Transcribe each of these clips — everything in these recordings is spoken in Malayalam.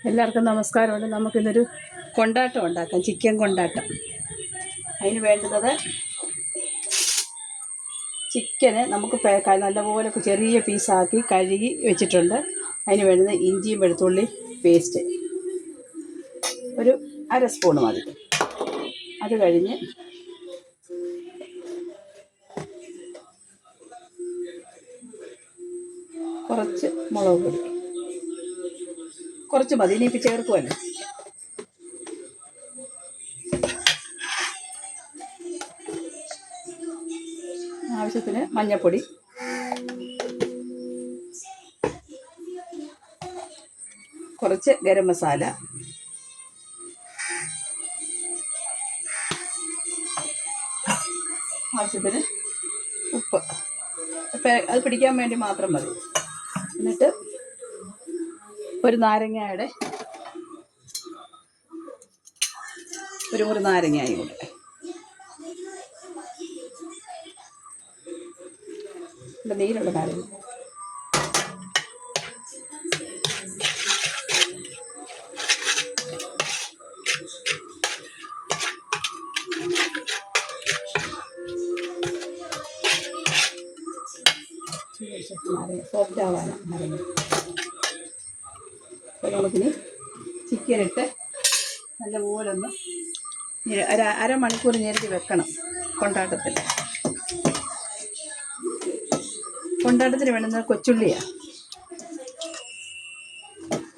എല്ലാവർക്കും നമസ്കാരമുണ്ട്. നമുക്കിന്നൊരു കൊണ്ടാട്ടം ഉണ്ടാക്കാം, ചിക്കൻ കൊണ്ടാട്ടം. അതിന് വേണ്ടുന്നത് ചിക്കന് നമുക്ക് നല്ലപോലെ ചെറിയ പീസാക്കി കഴുകി വെച്ചിട്ടുണ്ട്. അതിന് വേണ്ടുന്നത് ഇഞ്ചിയും വെളുത്തുള്ളി പേസ്റ്റ് ഒരു 1/2 സ്പൂൺ മതി. അത് കഴിഞ്ഞ് കുറച്ച് മുളക് പൊടി, കുറച്ച് മതി, ഇനിയിപ്പോൾ ചേർക്കുമല്ലോ. ആവശ്യത്തിന് മഞ്ഞൾപ്പൊടി, കുറച്ച് ഗരം മസാല, ആവശ്യത്തിന് ഉപ്പ്, അത് പിടിക്കാൻ വേണ്ടി മാത്രം മതി. എന്നിട്ട് ഒരു നാരങ്ങയുടെ ഒരു മുറി നാരങ്ങയും കൂടെ, നീരുള്ള നാരങ്ങ, സോഫ്റ്റ് ആവാനാണ് നാരങ്ങ. അപ്പോൾ നമുക്കിനി ചിക്കനിട്ട് നല്ലപോലെ ഒന്ന് അരമണിക്കൂർ ഞെരടി വെക്കണം. കൊണ്ടാട്ടത്തിന് വേണ്ടുന്നത് കൊച്ചുള്ളിയാണ്,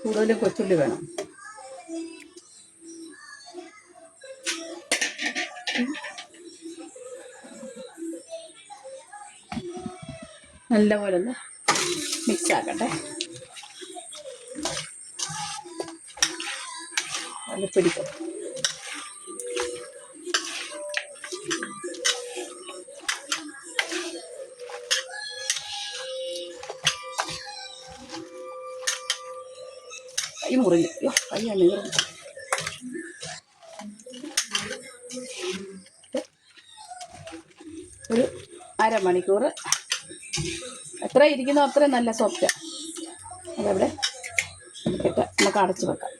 കൂടുതലും കൊച്ചുള്ളി വേണം. നല്ലപോലെ ഒന്ന് മിക്സ് ആക്കട്ടെ. അത് പിടിക്കും. കൈ മുറിഞ്ഞു, കൈയാണ് നീറുന്നു. ഒരു അരമണിക്കൂർ എത്ര ഇരിക്കുന്നോ അത്രയും നല്ല സോഫ്റ്റാണ്. അതവിടെ ഇട്ട് നമുക്ക് അടച്ചു വെക്കാം.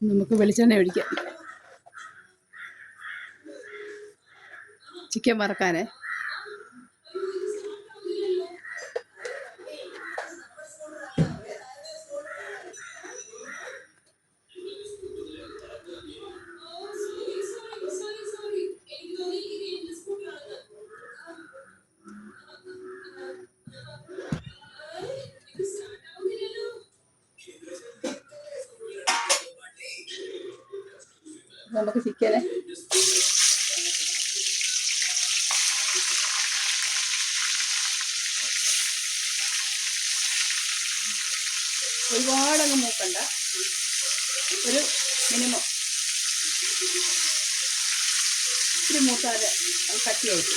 നമുക്ക് വെളിച്ചെണ്ണ ഒഴിക്കാം ചിക്കൻ വറക്കാനേ. നമുക്ക് ചിക്കനെ ഒരുപാടങ്ങ് മൂക്കണ്ട, ഒരു മിനിമം ഇത്തിരി മൂത്താല് കട്ടിയായിട്ട്.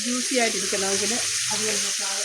ജ്യൂസി ആയിട്ടിരിക്കണമെങ്കിൽ അധികം മൂക്കാതെ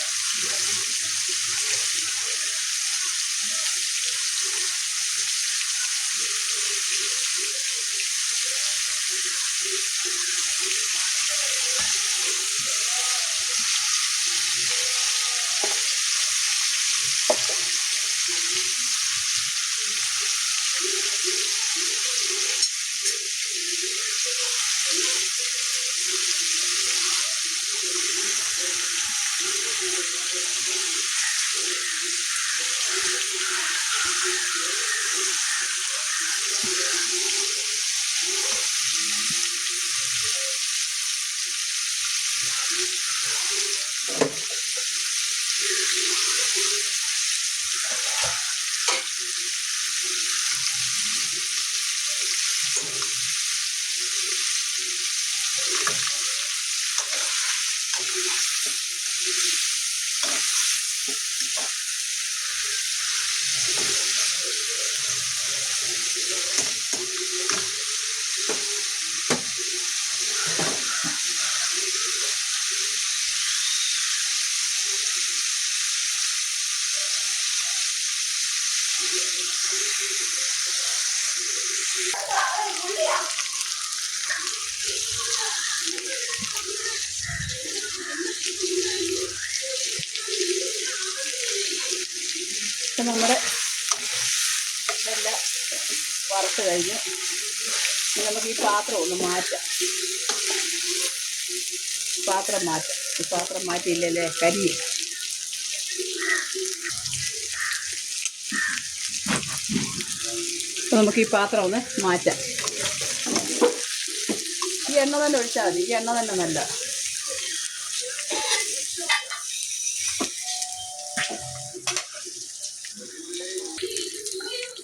നമ്മുടെ ഇതെല്ലാം വറുത്ത് കഴിഞ്ഞ് നമുക്ക് ഈ പാത്രം ഒന്ന് മാറ്റാം. ഈ പാത്രം മാറ്റിയില്ലല്ലേ കരിയും. അപ്പോൾ നമുക്ക് ഈ പാത്രം ഒന്ന് മാറ്റാം. ഈ എണ്ണ തന്നെ ഒഴിച്ചാൽ മതി. ഈ എണ്ണ തന്നെ നല്ല.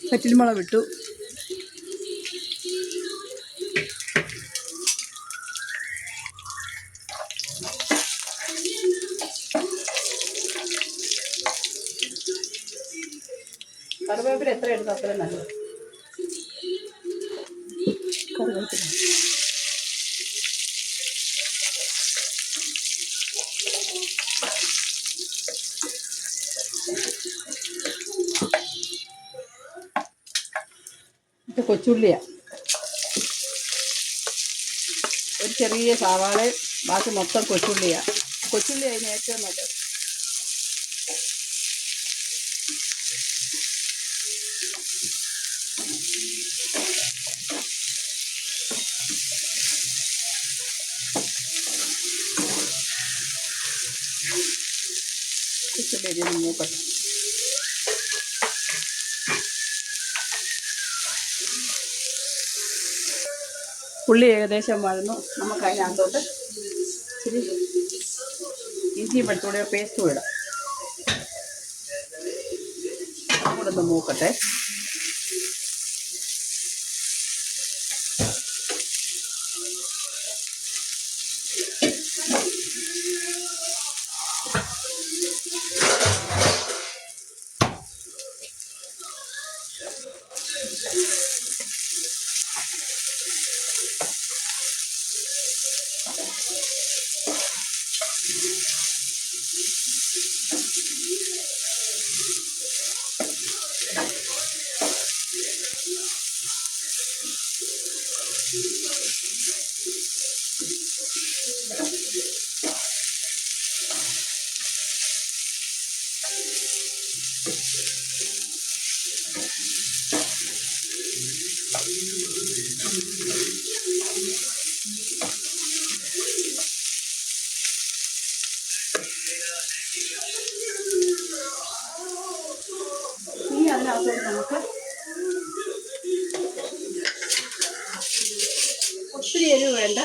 പറ്റിൽമുളക് ഇട്ടു. കറിവേപ്പില എത്ര എടുത്തു അത്രയും നല്ലത്. കറിവേപ്പില ഇത് കൊച്ചുള്ളിയാണ്. ഒരു ചെറിയ സവാളയും ബാക്കി മൊത്തം കൊച്ചുള്ളിയാണ്. കൊച്ചുള്ളി അതിന് ഏറ്റവും നല്ലത്. കൊച്ചുള്ളി ഇതിന് മൂക്കട്ടെ. ഉള്ളി ഏകദേശം വഴന്നു. നമുക്ക് അതിനകത്തോട്ട് ഇച്ചിരി ഇഞ്ചിയും വെളുത്തുള്ളിയോ പേസ്റ്റും ഇടാം. കൂടെ ഒന്ന് മൂക്കട്ടെ. ഇനി അതിനകത്ത് നമുക്ക് ഒത്തിരി എരിവ് വേണ്ട.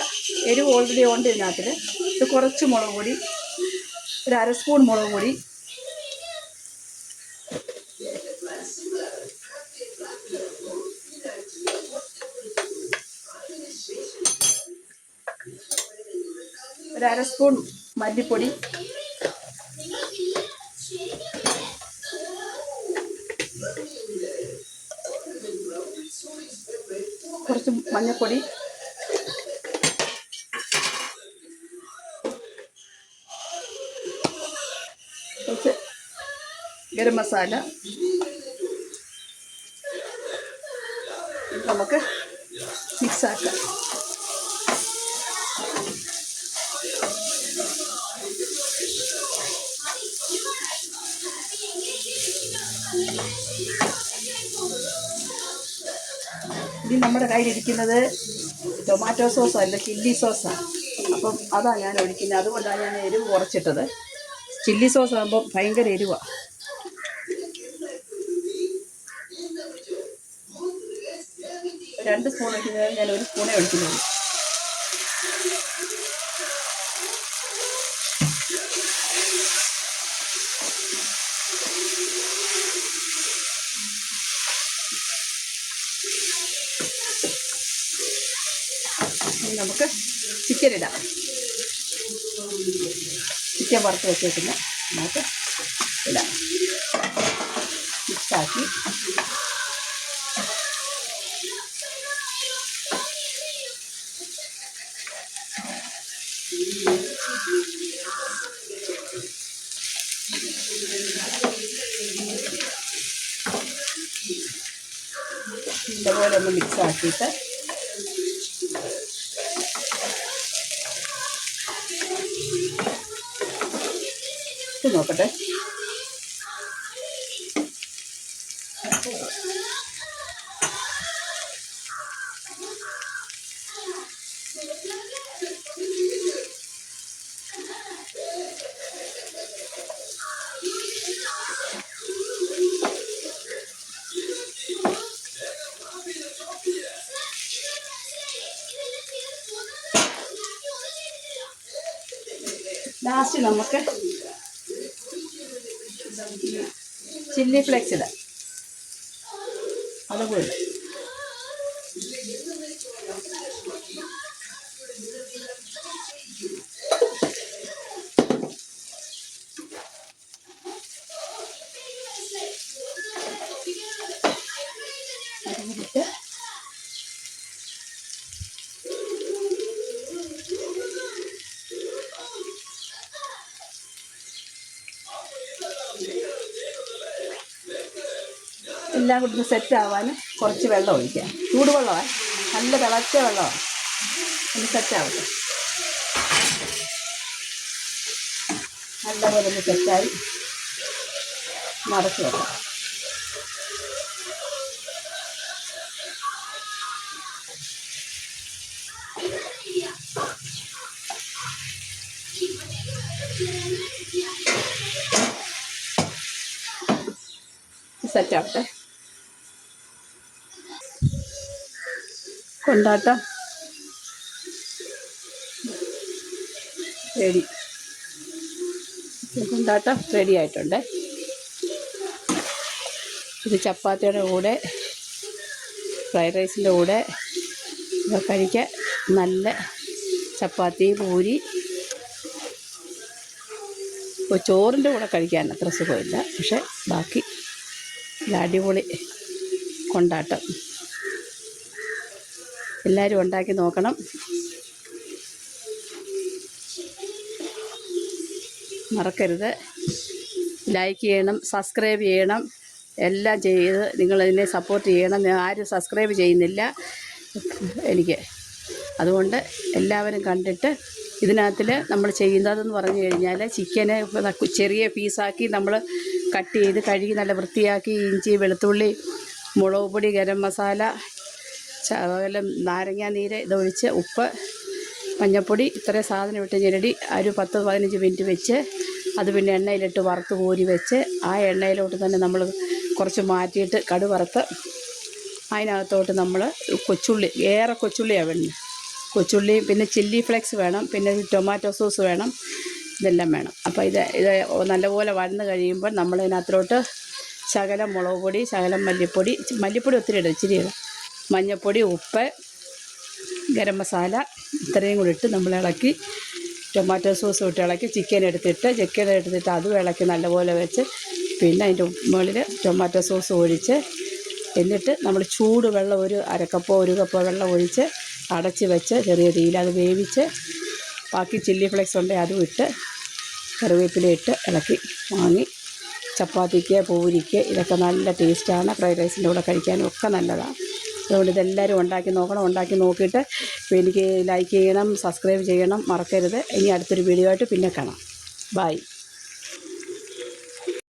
എരിവ് ഓൾറെഡി ഉണ്ട് ഇതിനകത്തിൽ. ഇത് കുറച്ച് മുളക് പൊടി, ഒരു അര സ്പൂൺ മുളക് പൊടി, ഒരു അര സ്പൂൺ മല്ലിപ്പൊടി, കുറച്ച് മഞ്ഞൾപ്പൊടി, കുറച്ച് ഗരം മസാല. നമുക്ക് മിക്സാക്കാം. ഇനി നമ്മുടെ കയ്യിലിരിക്കുന്നത് ടൊമാറ്റോ സോസല്ല, ചില്ലി സോസാണ്. അപ്പം അതാണ് ഞാൻ ഒഴിക്കുന്നത്. അതുകൊണ്ടാണ് ഞാൻ എരിവ് കുറച്ചിട്ടത്. ചില്ലി സോസ് ആകുമ്പം ഭയങ്കര എരിവാണ്. രണ്ട് സ്പൂൺ ഒഴിക്കുന്നത് ഞാൻ ഒരു സ്പൂണേ ഒഴിക്കുന്നുള്ളൂ. ഇനി നമുക്ക് ചിക്കൻ ഇടാം. ചിക്കൻ വറുത്ത് വെച്ചേക്കുന്ന നമുക്ക് ഇടാം. മിക്സാക്കി ഇതുപോലെ ഒന്ന് മിക്സാക്കിയിട്ട് നോക്കട്ടെ. ലാസ്റ്റ് നമുക്ക് ചില്ലി ഫ്ലേക്സ് ഇടാം. അതുപോലെ അതിലിട്ട് എല്ലാം കൂടി സെറ്റ് ആവാൻ കുറച്ച് വെള്ളം ഒഴിക്കുക. ചൂടുവെള്ളമാണ്, നല്ല തിളച്ച വെള്ളമാണ്. ഒന്ന് സെറ്റാവട്ടെ. നല്ലപോലെ ഒന്ന് സെറ്റായി മറച്ച് വെക്കാം. സെറ്റാവട്ടെ. കൊണ്ടാട്ടം റെഡി. കൊണ്ടാട്ടം റെഡി ആയിട്ടുണ്ട്. ഇത് ചപ്പാത്തിയുടെ കൂടെ ഫ്രൈഡ് റൈസിൻ്റെ കൂടെ കഴിക്കാൻ നല്ല ചപ്പാത്തി പൂരി ചോറിൻ്റെ കൂടെ കഴിക്കാൻ അത്ര സുഖമില്ല. പക്ഷെ ബാക്കി അടിപൊളി കൊണ്ടാട്ടം. എല്ലാവരും ഉണ്ടാക്കി നോക്കണം. മറക്കരുത്. ലൈക്ക് ചെയ്യണം, സബ്സ്ക്രൈബ് ചെയ്യണം, എല്ലാം ചെയ്ത് നിങ്ങളതിനെ സപ്പോർട്ട് ചെയ്യണം. ആരും സബ്സ്ക്രൈബ് ചെയ്യുന്നില്ല എനിക്ക്. അതുകൊണ്ട് എല്ലാവരും കണ്ടിട്ട് ഇതിനകത്തിൽ നമ്മൾ ചെയ്യുന്നതെന്ന് പറഞ്ഞു കഴിഞ്ഞാൽ ചിക്കന് ചെറിയ പീസാക്കി നമ്മൾ കട്ട് ചെയ്ത് കഴുകി നല്ല വൃത്തിയാക്കി ഇഞ്ചി വെളുത്തുള്ളി മുളക് പൊടി ഗരം മസാല ശകലം നാരങ്ങാ നീര് ഇതൊഴിച്ച് ഉപ്പ് മഞ്ഞൾപ്പൊടി ഇത്രയും സാധനം ഇട്ട് ഞെരടി ഒരു 10-15 മിനിറ്റ് വെച്ച് അത് പിന്നെ എണ്ണയിലിട്ട് വറുത്ത് കോരി വെച്ച് ആ എണ്ണയിലോട്ട് തന്നെ നമ്മൾ കുറച്ച് മാറ്റിയിട്ട് കടു വറുത്ത് അതിനകത്തോട്ട് നമ്മൾ കൊച്ചുള്ളി, ഏറെ കൊച്ചുള്ളിയാണ് വേണ്ടത്. കൊച്ചുള്ളിയും പിന്നെ ചില്ലി ഫ്ലേക്സ് വേണം, പിന്നെ ടൊമാറ്റോ സോസ് വേണം, ഇതെല്ലാം വേണം. അപ്പോൾ ഇത് നല്ലപോലെ വഴന്ന് കഴിയുമ്പോൾ നമ്മളതിനകത്തോട്ട് ശകലം മുളക് പൊടി, ശകലം മല്ലിപ്പൊടി ഒത്തിരി ഇടും, ഇച്ചിരി ഇടും, മഞ്ഞൾപ്പൊടി, ഉപ്പ്, ഗരം മസാല ഇത്രയും കൂടി ഇട്ട് നമ്മൾ ഇളക്കി ടൊമാറ്റോ സോസ് ഇട്ട് ഇളക്കി ചിക്കൻ എടുത്തിട്ട് അതും ഇളക്കി നല്ലപോലെ വെച്ച് പിന്നെ അതിൻ്റെ മുകളിൽ ടൊമാറ്റോ സോസ് ഒഴിച്ച് എന്നിട്ട് നമ്മൾ ചൂട് വെള്ളം ഒരു അരക്കപ്പോ 1 കപ്പോ വെള്ളം ഒഴിച്ച് അടച്ച് വെച്ച് ചെറിയ തീയിൽ അത് വേവിച്ച് ബാക്കി ചില്ലി ഫ്ലേക്സ് ഉണ്ടെങ്കിൽ അതും ഇട്ട് കറിവേപ്പില ഇട്ട് ഇളക്കി വാങ്ങി ചപ്പാത്തിക്ക് പൂരിക്ക് ഇതൊക്കെ നല്ല ടേസ്റ്റാണ്. ഫ്രൈഡ് റൈസിൻ്റെ കൂടെ കഴിക്കാനും ഒക്കെ നല്ലതാണ്. അതുകൊണ്ട് ഇതെല്ലാവരും ഉണ്ടാക്കി നോക്കണം. ഉണ്ടാക്കി നോക്കിയിട്ട് എനിക്ക് ലൈക്ക് ചെയ്യണം, സബ്സ്ക്രൈബ് ചെയ്യണം, മറക്കരുത്. ഇനി അടുത്തൊരു വീഡിയോ ആയിട്ട് പിന്നെ കാണാം. ബൈ.